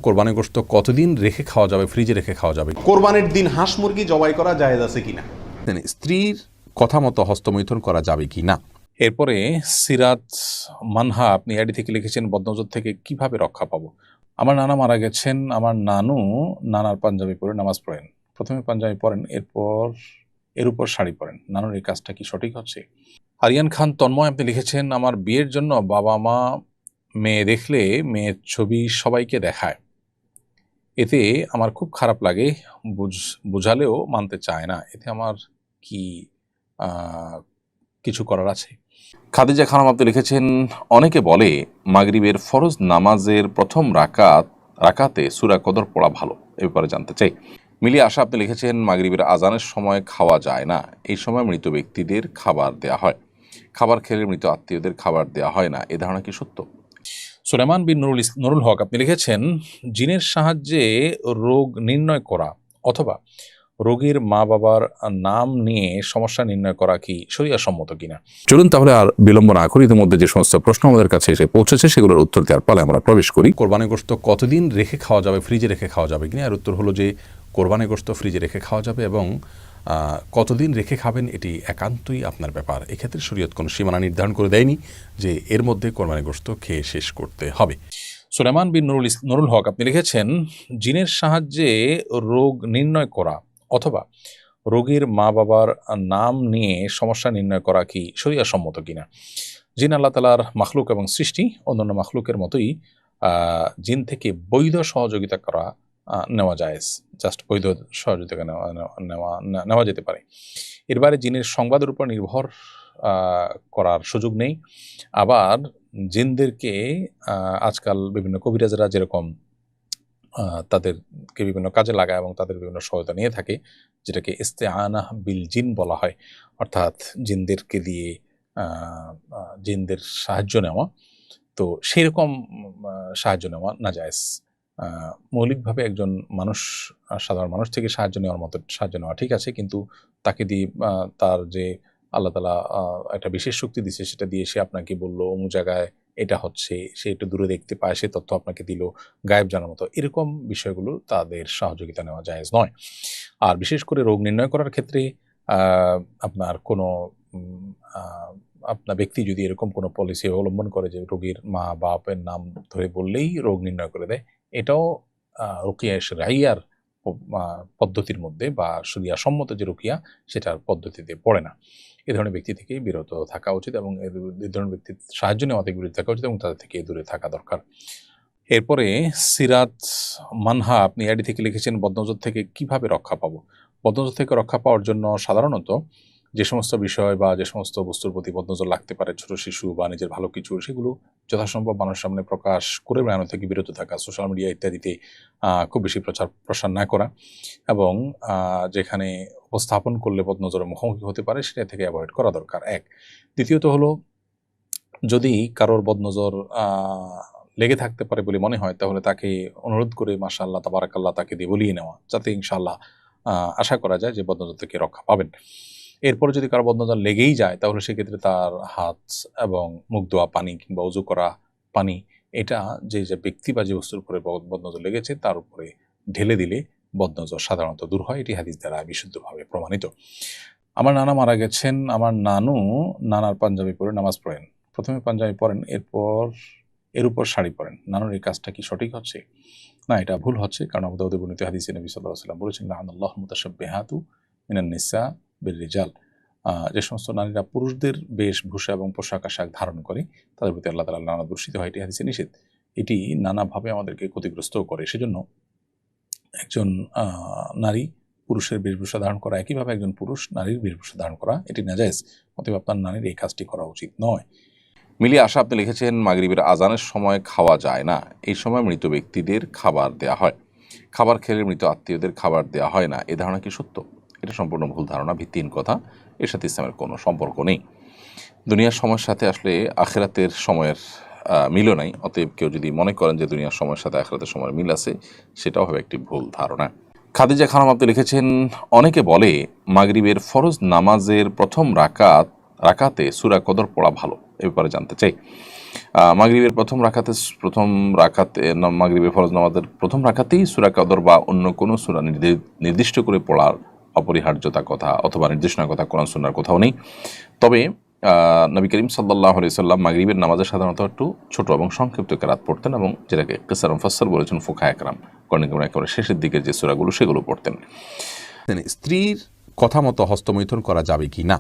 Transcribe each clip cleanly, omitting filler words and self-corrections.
কোরবানি গোশত কতদিন রেখে খাওয়া যাবে, ফ্রিজে রেখে খাওয়া যাবে? কোরবানির দিন হাঁস মুরগি জবাই করা জায়েজ আছে কিনা? স্ত্রীর কথা মতো হস্তমৈথুন করা যাবে কি না? এরপরে সিরাত মানহা আপনি আইডি থেকে লিখেছেন, বদনজর থেকে কিভাবে রক্ষা পাবো? আমার নানা মারা গেছেন, আমার নানার পাঞ্জাবি পরে নামাজ পড়েন। প্রথমে পাঞ্জাবি পরেন, এর উপর শাড়ি পরেন। নানুর এই কাজটা কি সঠিক হচ্ছে? আরিয়ান খান তন্ময় আপনি লিখেছেন, আমার বিয়ের জন্য বাবা মা মেয়ে দেখলে মেয়ের ছবি সবাইকে দেখায়, এতে আমার খুব খারাপ লাগে, বুঝালেও মানতে চায় না, এতে আমার কি কিছু করার আছে? খাদিজা খানম আপনি লিখেছেন, অনেকে বলে মাগরিবের ফরজ নামাজের প্রথম রাকাতে সূরা কদর পড়া ভালো, এ ব্যাপারে জানতে চাই। মিলিয়া আশা আপনি লিখেছেন, মাগরিবের আজানের সময় খাওয়া যায় না, এই সময় মৃত ব্যক্তিদের খাবার দেয়া হয়, খাবার খেলে মৃত আত্মীয়দের খাবার দেয়া হয় না, এ ধারণা কি সত্য? সুলেমান বিন নুরুল হক আপনি লিখেছেন, জিনের সাহায্যে রোগ নির্ণয় করা অথবা রোগীর মা বাবার নাম নিয়ে সমস্যা নির্ণয় করা কি শরিয়া সম্মত কিনা? চলুন তাহলে আর বিলম্ব না করি, ইতিমধ্যে যে সমস্ত প্রশ্ন আমাদের কাছে এসে পৌঁছেছে সেগুলোর উত্তর দেওয়ার পালে আমরা প্রবেশ করি। কোরবানি গোশত কতদিন রেখে খাওয়া যাবে, ফ্রিজে রেখে খাওয়া যাবে কিনা? এর উত্তর হলো যে কোরবানি গোশত ফ্রিজে রেখে খাওয়া যাবে, এবং কতদিন রেখে খাবেন এটি একান্তই আপনার ব্যাপার। এক্ষেত্রে শরীয়ত কোনো সীমানা নির্ধারণ করে দেয়নি যে এর মধ্যে কোরবানি গোশত খেয়ে শেষ করতে হবে। সুলেমান বিন নুরুল হক আপনি লিখেছেন, জিনের সাহায্যে রোগ নির্ণয় করা অথবা রোগীর মা বাবার নাম নিয়ে সমস্যা নির্ণয় করা কি শরিয়া সম্মত কিনা? জিন আল্লাহ তাআলার মাখলুক এবং সৃষ্টি, অন্যান্য মাখলুকের মতোই জিন থেকে বৈধ সহযোগিতা নেওয়া যায়, জাস্ট বৈধ সহযোগিতা নেওয়া যেতে পারে। এর বাইরে জিনের সংবাদের উপর নির্ভর করার সুযোগ নেই। আবার জিনদেরকে আজকাল বিভিন্ন কবিরাজরা যেরকম তাদেরকে বিভিন্ন কাজে লাগায় এবং তাদের বিভিন্ন সহায়তা নিয়ে থাকে, যেটাকে ইস্তেআনাহ বিল জিন বলা হয়, অর্থাৎ জিনদেরকে দিয়ে জিনদের সাহায্য নেওয়া। তো সেইরকম সাহায্য নেওয়া নাজায়েজ। মৌলিকভাবে একজন মানুষ, সাধারণ মানুষ থেকে সাহায্য নেওয়ার মতো সাহায্য নেওয়া ঠিক আছে, কিন্তু তাকে দিয়ে তার যে আল্লাহ তাআলা একটা বিশেষ শক্তি দিচ্ছে, সেটা দিয়ে সে আপনাকে বলল অমুক জায়গায় এটা হচ্ছে, সে একটু দূরে দেখতে পায়, সে তথ্য আপনাকে দিল গায়েব জানার মতো, এরকম বিষয়গুলো তাদের সহযোগিতা নেওয়া জায়েজ নয়। আর বিশেষ করে রোগ নির্ণয় করার ক্ষেত্রে আপনার কোনো আপনার ব্যক্তি যদি এরকম কোনো পলিসি অবলম্বন করে যে রোগীর মা বাপের নাম ধরে বললেই রোগ নির্ণয় করে দেয়, এটাও রুকিয়া শরঈয়ার পদ্ধতির মধ্যে বা শরিয়া সম্মত যে রুকিয়া সেটার পদ্ধতিতে পড়ে না। এ ধরনের ব্যক্তি থেকে বিরত থাকা উচিত এবং এ ধরনের ব্যক্তির সাহায্য নেওয়া থেকে বিরত থাকা উচিত এবং তাদের থেকে দূরে থাকা দরকার। এরপরে সিরাত মানহা আপনি আইডি থেকে লিখেছেন, বদনজর থেকে কিভাবে রক্ষা পাবো? বদনজর থেকে রক্ষা পাওয়ার জন্য সাধারণত যে সমস্ত বিষয় বা যে সমস্ত বস্তুর প্রতি বদনজর লাগতে পারে, ছোট শিশু বা নিজের ভালো কিছু, সেগুলো যথাসম্ভব মানুষের সামনে প্রকাশ করে বেড়ানো থেকে বিরত থাকা, সোশ্যাল মিডিয়া ইত্যাদিতে খুব বেশি প্রসার না করা, এবং যেখানে উপস্থাপন করলে বদনজরের মুখোমুখি হতে পারে সেটা থেকে অ্যাভয়েড করা দরকার, এক। দ্বিতীয়ত হলো, যদি কারোর বদনজর লেগে থাকতে পারে বলে মনে হয়, তাহলে তাকে অনুরোধ করে মাশাআল্লাহ তাবারাকাল্লাহ তাকে দিয়ে বলিয়ে নেওয়া, যাতে ইনশাআল্লাহ আশা করা যায় যে বদনজর থেকে রক্ষা পাবেন। এরপরে যদি কারো বদনজর লেগেই যায়, তাহলে সেক্ষেত্রে তার হাত এবং মুখ ধোয়া পানি কিংবা উজু করা পানি, এটা যে ব্যক্তি বা যে বস্তুর উপরে বদনজর লেগেছে তার উপরে ঢেলে দিলে বদনজর সাধারণত দূর হয়, এটি হাদিস দ্বারা বিশুদ্ধভাবে প্রমাণিত। আমার নানা মারা গেছেন, আমার নানার পাঞ্জাবি পরে নামাজ পড়েন। প্রথমে পাঞ্জাবি পরেন, এর উপর শাড়ি পরেন। নানুর এই কাজটা কি সঠিক হচ্ছে? না, এটা ভুল হচ্ছে, কারণ আবু দাউদে বর্ণিত হাদিসে নবী সাল্লাল্লাহু আলাইহি ওয়াসাল্লাম বলেছেন, লাআনাল্লাহুল মুতাশাব্বিহাতু মিনান নিসা বির-রিজাল। যে সমস্ত নারীরা পুরুষদের বেশভূষা এবং পোশাক আশাক ধারণ করে, তাদের প্রতি আল্লাহ তাআলা লানত বর্ষিত হয়, এটি হাদিসে নিষেধ। এটি নানাভাবে আমাদেরকে ক্ষতিগ্রস্তও করে। সেজন্য একজন নারী পুরুষের বেশভূষা ধারণ করা, একইভাবে একজন পুরুষ নারীর বেশভূষা ধারণ করা, এটি নাজায়েজ। অতএব আপনার নারীর এই কাজটি করা উচিত নয়। মিলিয়া আশা আপনি লিখেছেন, মাগরিবের আজানের সময় খাওয়া যায় না, এই সময় মৃত ব্যক্তিদের খাবার দেয়া হয়, খাবার খেলে মৃত আত্মীয়দের খাবার দেয়া হয় না, এ ধারণা কি সত্য? এটা সম্পূর্ণ ভুল ধারণা, ভিত্তিহীন কথা, এর সাথে ইসলামের কোনো সম্পর্ক নেই। দুনিয়ার সময়ের সাথে আসলে আখিরাতের সময়ের মিলও নাই। অতএব কেউ যদি মনে করেন যে দুনিয়ার সময়ের সাথে আখিরাতের সময়ের মিল আছে, সেটাও হবে একটি ভুল ধারণা। খাদিজা খানম আপনি লিখেছেন, অনেকে বলে মাগরিবের ফরজ নামাজের প্রথম রাকাতে সূরা কদর পড়া ভালো, এ ব্যাপারে জানতে চাই। মাগরিবের প্রথম রাকাতে মাগরিবের ফরজ নামাজের প্রথম রাকাতেই সূরা কদর বা অন্য কোনো সূরা নির্দিষ্ট করে পড়ার অপরিহার্যতা কথা অথবা নির্দেশনার কথা কোরআন সুন্নাহর কোথাও নেই। তবে নবী করিম সাল্লাল্লাহু আলাইহি সাল্লাম মাগরিবের নামাজে সাধারণত একটু ছোট এবং সংক্ষিপ্ত কেরাত পড়তেন এবং যেটাকে কিসার মুফাসসাল বলেছেন ফুকাহা একরাম, কর্ণিকরা একেবারে শেষের দিকের যে সূরাগুলো সেগুলো পড়তেন। স্ত্রীর কথা মতো হস্তমৈথুন করা যাবে কি না?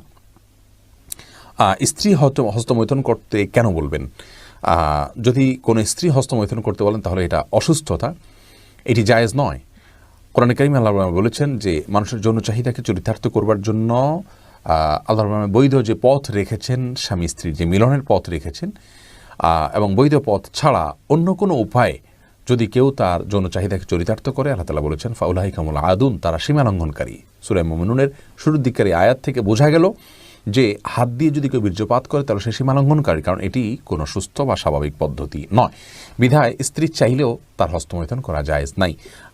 স্ত্রী হস্তমৈথুন করতে কেন বলবেন? যদি কোনো স্ত্রী হস্তমৈথুন করতে বলেন তাহলে এটা অসুস্থতা, এটি জায়েজ নয়। কোরআনে কারিমে আল্লাহ বলেছেন যে মানুষের যৌন চাহিদাকে চরিতার্থ করবার জন্য আল্লাহ বৈধ যে পথ রেখেছেন, স্বামী স্ত্রীর যে মিলনের পথ রেখেছেন, এবং বৈধ পথ ছাড়া অন্য কোনো উপায়ে যদি কেউ তার যৌন চাহিদাকে চরিতার্থ করে, আল্লাহ তাআলা বলেছেন ফাউলাইকামুল আদুন, তারা সীমালঙ্ঘনকারী। সূরা মুমিনুনের শুরুর দিকের আয়াত থেকে বোঝা গেল যে হাত দিয়ে যদি কেউ বীর্যপাত করে তাহলে সে সীমালঙ্ঘনকারী, কারণ এটি কোনো সুস্থ বা স্বাভাবিক পদ্ধতি নয়। বিধায় স্ত্রী চাইলেও তার হস্তমৈথুন করা জায়েজ নাই।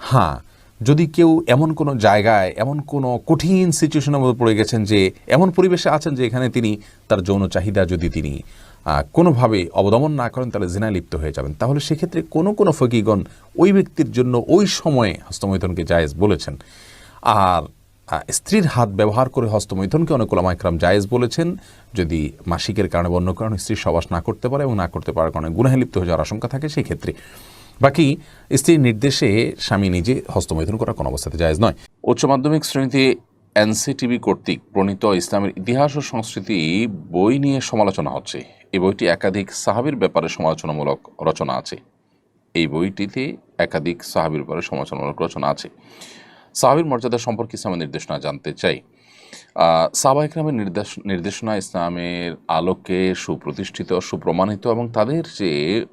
হ্যাঁ, যদি কেউ এমন কোনো জায়গায় এমন কোনো কঠিন সিচুয়েশনের মধ্যে পড়ে গেছেন, যে এমন পরিবেশে আছেন যে এখানে তিনি তার যৌন চাহিদা যদি তিনি কোনোভাবে অবদমন না করেন তাহলে জিনায় লিপ্ত হয়ে যাবেন, তাহলে সেক্ষেত্রে কোনো ফকিগণ ওই ব্যক্তির জন্য ওই সময়ে হস্তমৈথুনকে জায়েজ বলেছেন। আর স্ত্রীর হাত ব্যবহার করে হস্তমৈথুনকে অনেক উলামা ইকরাম জায়েজ বলেছেন, যদি মাসিকের কারণে বা অন্য কারণে স্ত্রীর সহবাস না করতে পারে এবং না করতে পারার কারণে গুনাহে লিপ্ত হয়ে যাওয়ার আশঙ্কা থাকে সেই ক্ষেত্রে। বাকি স্ত্রীর নির্দেশে স্বামী নিজে হস্তমৈথুন করা কোনো অবস্থাতে জায়েজ নয়। উচ্চ মাধ্যমিক শ্রেণীতে এনসিটিভি কর্তৃক প্রণীত ইসলামের ইতিহাস ও সংস্কৃতি বই নিয়ে সমালোচনা হচ্ছে। এই বইটি একাধিক সাহাবীর ব্যাপারে সমালোচনামূলক রচনা আছে। এই বইটিতে একাধিক সাহাবীর ব্যাপারে সমালোচনামূলক রচনা আছে। সাহাবীর মর্যাদা সম্পর্কে ইসলামের নির্দেশনা জানতে চাই। সাহাবা ইকরামের নির্দেশনা ইসলামের আলোকে সুপ্রতিষ্ঠিত, সুপ্রমাণিত এবং তাদের যে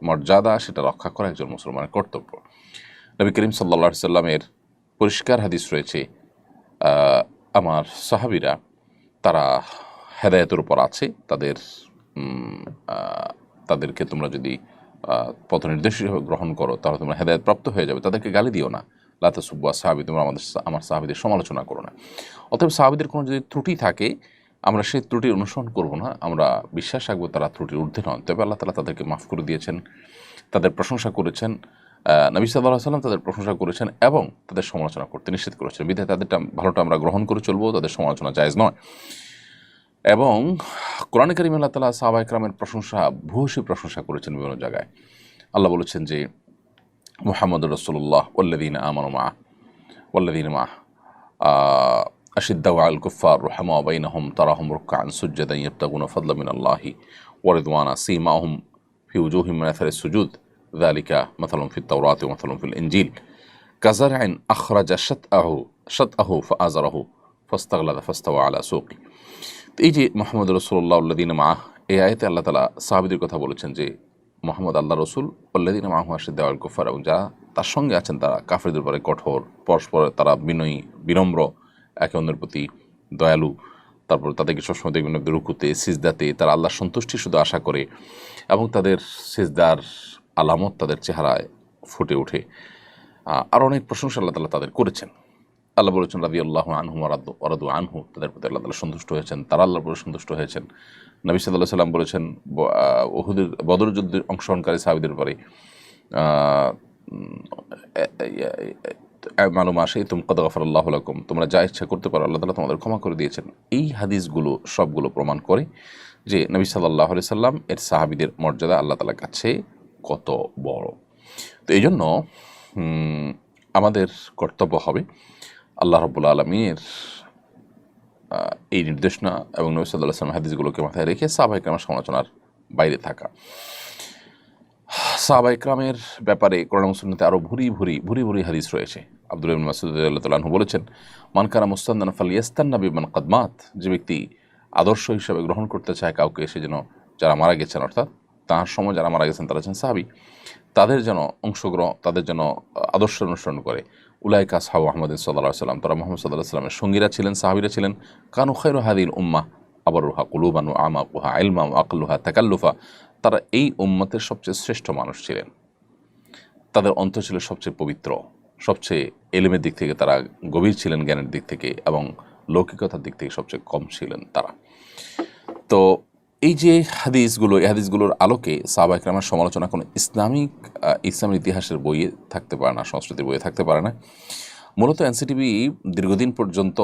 মর্যাদা সেটা রক্ষা করা একজন মুসলমানের কর্তব্য। নবী করিম সাল্লাল্লাহু আলাইহি সাল্লামের পরিষ্কার হাদিস রয়েছে, আমার সাহাবীরা তারা হেদায়েতের উপর আছে, তাদেরকে তোমরা যদি পথ নির্দেশ হিসেবে গ্রহণ করো তাহলে তোমরা হেদায়েত প্রাপ্ত হয়ে যাবে। তাদেরকে গালি দিও না, লা তাসুব্বু আসহাবী, তোমরা আমার সাহাবীদের সমালোচনা করো না। অতএব সাহাবীদের কোনো যদি ত্রুটি থাকে আমরা সেই ত্রুটির অনুসরণ করব না, আমরা বিশ্বাস রাখবো তারা ত্রুটির ঊর্ধ্বে নন। তবে আল্লাহ তাআলা তাদেরকে মাফ করে দিয়েছেন, তাদের প্রশংসা করেছেন, নবী সাল্লাল্লাহু আলাইহি ওয়াসাল্লাম তাদের প্রশংসা করেছেন এবং তাদের সমালোচনা করতে নিষেধ করেছেন। বিধায় তাদেরটা ভালোটা আমরা গ্রহণ করে চলবো, তাদের সমালোচনা জায়েজ নয়। এবং কোরআনে কারিমে আল্লাহ তাআলা সাহাবা ইকরামের প্রশংসা, ভূয়সী প্রশংসা করেছেন বিভিন্ন জায়গায়। আল্লাহ বলেছেন যে মুহাম্মদুর রাসূলুল্লাহ ওয়াল্লাযীনা আমানু মাআহ আশিদ্দাউ আলাল কুফফার রুহামাউ বাইনাহুম তারাহুম রুকআন সুজদান ইয়াবতাগুনা ফাদলাম মিনাল্লাহি ওয়া রিদওয়ানা সীমাহুম ফি উজুহিহিম মিন আথারিস সুজুদ যালিকা মাসালুম ফিত তাওরাতি ওয়া মাসালুম ফিল ইনজিল কাযারআইন আখরাজা শাতআহু ফাআযারাহু ফাস্তাগলাযা ফাস্তাওয়া আলা সুকি। এই যে মুহাম্মদুর রাসূলুল্লাহ ওয়াল্লাযীনা মাআহ, এই আয়াতে আল্লাহ তাআলা সাহাবীদের কথা বলেছেন যে মুহাম্মদ আল্লাহ রসুল ওয়াল্লাযীনা মাআহু আশিদ্দাউ আলাল কুফফার, এবং যারা তার সঙ্গে আছেন তারা কাফেরদের উপরে কঠোর, পরস্পর তারা বিনয়ী, বিনম্র, একে অন্যের প্রতি দয়ালু। তারপর তাদেরকে সবসময় দেখবেন রুকুতে সিজদাতে তারা আল্লাহর সন্তুষ্টি শুধু আশা করে এবং তাদের সিজদার আলামত তাদের চেহারায় ফুটে ওঠে। আর অনেক প্রশংসা আল্লাহ তাআলা তাদের করেছেন। আল্লাহ বলেছেন রাদিয়াল্লাহু আনহুম ওয়া রাদু আনহু, তাদের প্রতি আল্লাহ তাআলা সন্তুষ্ট হয়েছেন, তারা আল্লাহর প্রতি সন্তুষ্ট হয়েছেন। নবী সাল্লাল্লাহু আলাইহি সাল্লাম বলেছেন উহুদের বদর যুদ্ধে অংশগ্রহণকারী সাহাবীদের ব্যাপারে, মালুমা শাইতুম কদ গফারাল্লাহু লাকুম, তোমরা যা ইচ্ছা করতে পারো আল্লাহ তাআলা তোমাদের ক্ষমা করে দিয়েছেন। এই হাদিসগুলো সবগুলো প্রমাণ করে যে নবী সাল্লাল্লাহু আলাইহি সাল্লাম এর সাহাবীদের মর্যাদা আল্লাহ তাআলার কাছে কত বড়। তো এই জন্য আমাদের কর্তব্য হবে আল্লাহ রাব্বুল আলামিনের এই নির্দেশনা এবং নবী সাল্লাল্লাহু আলাইহি সাল্লাম হাদিসগুলোকে মাথায় রেখে সাহাবা ইকরামের সমালোচনার বাইরে থাকা। সাহাবা ইকরামের ব্যাপারে কোরআন ও সুন্নাতে আরও ভুরি ভুরি হাদিস রয়েছে। আব্দুল্লাহ ইবনে মাসউদ রাদিয়াল্লাহু তাআলা আনহু বলেছেন, মান কানা মুস্তান্নান ফালইয়াস্তান্না বিমান কদ মাত, যে ব্যক্তি আদর্শ হিসেবে গ্রহণ করতে চায় কাউকে, সে যেন যারা মারা গেছেন, অর্থাৎ তাঁর সময় যারা মারা গেছেন তারা হচ্ছেন সাহাবী, তাদের যেন তাদের যেন আদর্শ অনুসরণ করে। উলাইকা আসহাবু মুহাম্মদ সাল্লাল্লাহু আলাইহি ওয়াসাল্লাম, তারা মুহাম্মদ সাল্লাল্লাহু আলাইহি ওয়াসাল্লামের সঙ্গীরা ছিলেন, সাহাবীরা ছিলেন। কানু খায়রু হাযিহিল উম্মাহ আবরুহা কুলুবান ওয়া আমাকুহা ইলমান ওয়া আকলুহা তাকাল্লুফা, তারা এই উম্মতের সবচেয়ে শ্রেষ্ঠ মানুষ ছিলেন, তাদের অন্তর ছিল সবচেয়ে পবিত্র, সবচেয়ে এলেমের দিক থেকে তারা গভীর ছিলেন, জ্ঞানের দিক থেকে এবং লৌকিকতার দিক থেকে সবচেয়ে কম ছিলেন তারা। তো এই যে হাদিসগুলো, এই হাদিসগুলোর আলোকে সাহাবা ইকরামের সমালোচনা কোনো ইসলামের ইতিহাসের বইয়ে থাকতে পারে না, সংস্কৃতির বইয়ে থাকতে পারে না। মূলত এনসিটিভি দীর্ঘদিন পর্যন্ত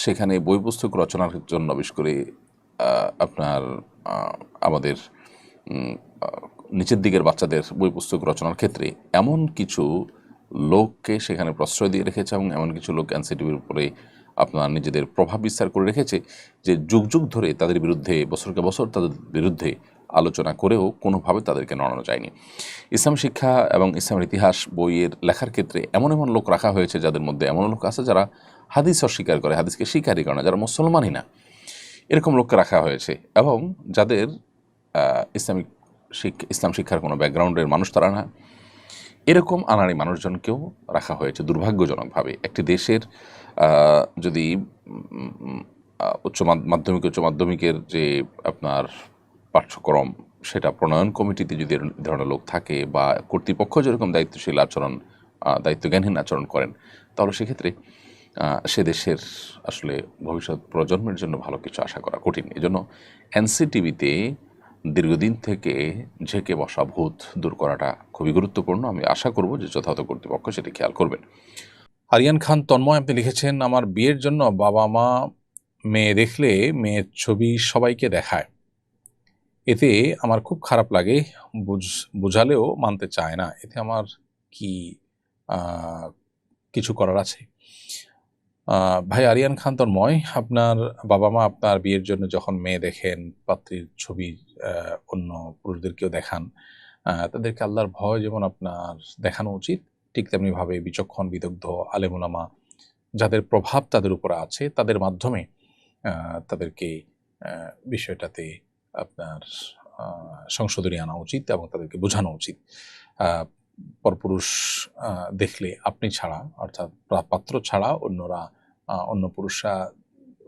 সেখানে বই পুস্তক রচনার জন্য, বিশেষ করে আপনার আমাদের নিচের দিকের বাচ্চাদের বই পুস্তক রচনার ক্ষেত্রে এমন কিছু লোককে সেখানে প্রশ্রয় দিয়ে রেখেছে এবং এমন কিছু লোক এনসিটিভির উপরে আপনার নিজেদের প্রভাব বিস্তার করে রেখেছে যে যুগ যুগ ধরে তাদের বিরুদ্ধে, বছরকে বছর তাদের বিরুদ্ধে আলোচনা করেও কোনোভাবে তাদেরকে নড়ানো যায়নি। ইসলাম শিক্ষা এবং ইসলামের ইতিহাস বইয়ের লেখার ক্ষেত্রে এমন এমন লোক রাখা হয়েছে যাদের মধ্যে এমন লোক আছে যারা হাদিস অস্বীকার করে, হাদিসকে স্বীকারই করে না, যারা মুসলমানই না, এরকম লোককে রাখা হয়েছে। এবং যাদের ইসলাম শিক্ষার কোনো ব্যাকগ্রাউন্ডের মানুষ তারা না, এরকম আনাড়ি মানুষজনকেও রাখা হয়েছে দুর্ভাগ্যজনকভাবে। একটি দেশের যদি উচ্চ মাধ্যমিকের যে আপনার পাঠ্যক্রম সেটা প্রণয়ন কমিটিতে যদি এ ধরনের লোক থাকে বা কর্তৃপক্ষ যেরকম দায়িত্বজ্ঞানহীন আচরণ করেন, তাহলে সেক্ষেত্রে সে দেশের আসলে ভবিষ্যৎ প্রজন্মের জন্য ভালো কিছু আশা করা কঠিন। এজন্য এনসিটিভিতে দীর্ঘদিন থেকে ঝেঁকে বসা ভূত দূর করাটা খুবই গুরুত্বপূর্ণ। আমি আশা করব যে যথাযথ কর্তৃপক্ষ সেটি খেয়াল করবেন। আরিয়ান খান তন্ময় আপনি লিখেছেন, আমার বিয়ের জন্য বাবা মা মেয়ে দেখলে মেয়ের ছবি সবাইকে দেখায়, এতে আমার খুব খারাপ লাগে, বুঝালেও মানতে চায় না, এতে আমার কি কিছু করার আছে? ভাই আরিয়ান খান তন্ময়, আপনার বাবা মা আপনার বিয়ের জন্য যখন মেয়ে দেখেন, পাত্রীর ছবি অন্য পুরুষদেরকেও দেখান, তাদেরকে আল্লাহর ভয় যেমন আপনার দেখানো উচিত, ঠিক তেমনিভাবে বিচক্ষণ বিদগ্ধ আলেমুলামা যাদের প্রভাব তাদের উপরে আছে তাদের মাধ্যমে তাদেরকে বিষয়টাতে আপনার সংশোধনী আনা উচিত এবং তাদেরকে বোঝানো উচিত। পরপুরুষ দেখলে আপনি ছাড়া, অর্থাৎ পাত্র ছাড়া অন্য পুরুষরা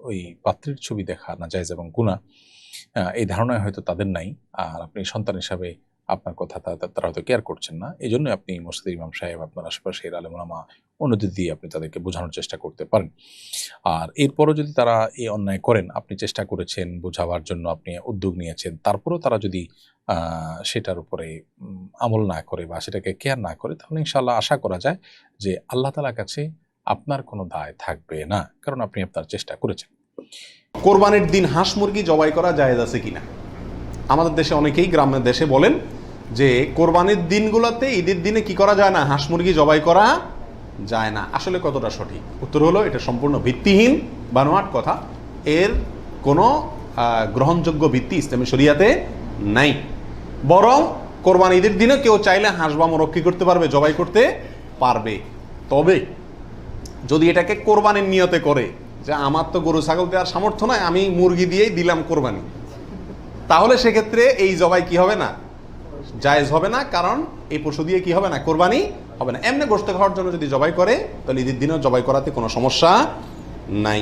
ওই পাত্রের ছবি দেখা নাজায়েজ এবং গুনাহ, এই ধারণায় হয়তো তাদের নাই। আর আপনি সন্তান হিসাবে আপনার কথা তারা হয়তো কেয়ার করছেন না, এই জন্য আপনি মসজিদের ইমাম সাহেব, আপনার আশেপাশের আলেমুলামা অন্যদের দিয়ে আপনি তাদেরকে বোঝানোর চেষ্টা করতে পারেন। আর এরপরও যদি তারা এই অন্যায় করেন, আপনি চেষ্টা করেছেন বোঝাবার জন্য, আপনি উদ্যোগ নিয়েছেন, তারপরেও তারা যদি সেটার উপরে আমল না করে বা সেটাকে কেয়ার না করে, তাহলে ইনশাআল্লাহ আশা করা যায় যে আল্লাহ তাআলার কাছে আপনার কোনো দায় থাকবে না, কারণ আপনি আপনার চেষ্টা করেছেন। কোরবানির দিন হাঁস মুরগি জবাই করা জায়েজ আছে কিনা? আমাদের দেশে অনেকেই গ্রামের দেশে বলেন যে কোরবানির দিনগুলোতে, ঈদের দিনে কি করা যায় না, হাঁস মুরগি জবাই করা যায় না। আসলে কতটা সঠিক? উত্তর হলো এটা সম্পূর্ণ ভিত্তিহীন বানোয়াট কথা। এর কোনো গ্রহণযোগ্য ভিত্তি ইসলামী শরিয়াতে নাই। বরং কোরবানি ঈদের দিনে কেউ চাইলে হাঁস বা মোরগ কি করতে পারবে, জবাই করতে পারবে। তবে যদি এটাকে কোরবানির নিয়তে করে যে আমার তো গরু ছাগল দেওয়ার সামর্থ্য নয়, আমি মুরগি দিয়েই দিলাম কোরবানি, তাহলে সেক্ষেত্রে এই জবাই কি হবে না, জায়েজ হবে না। কারণ এই পশু দিয়ে কি হবে না, কোরবানি হবে না। এমনি গোশত খাওয়ার জন্য যদি জবাই করে, তাহলে ঈদের দিনেও জবাই করাতে কোনো সমস্যা নাই।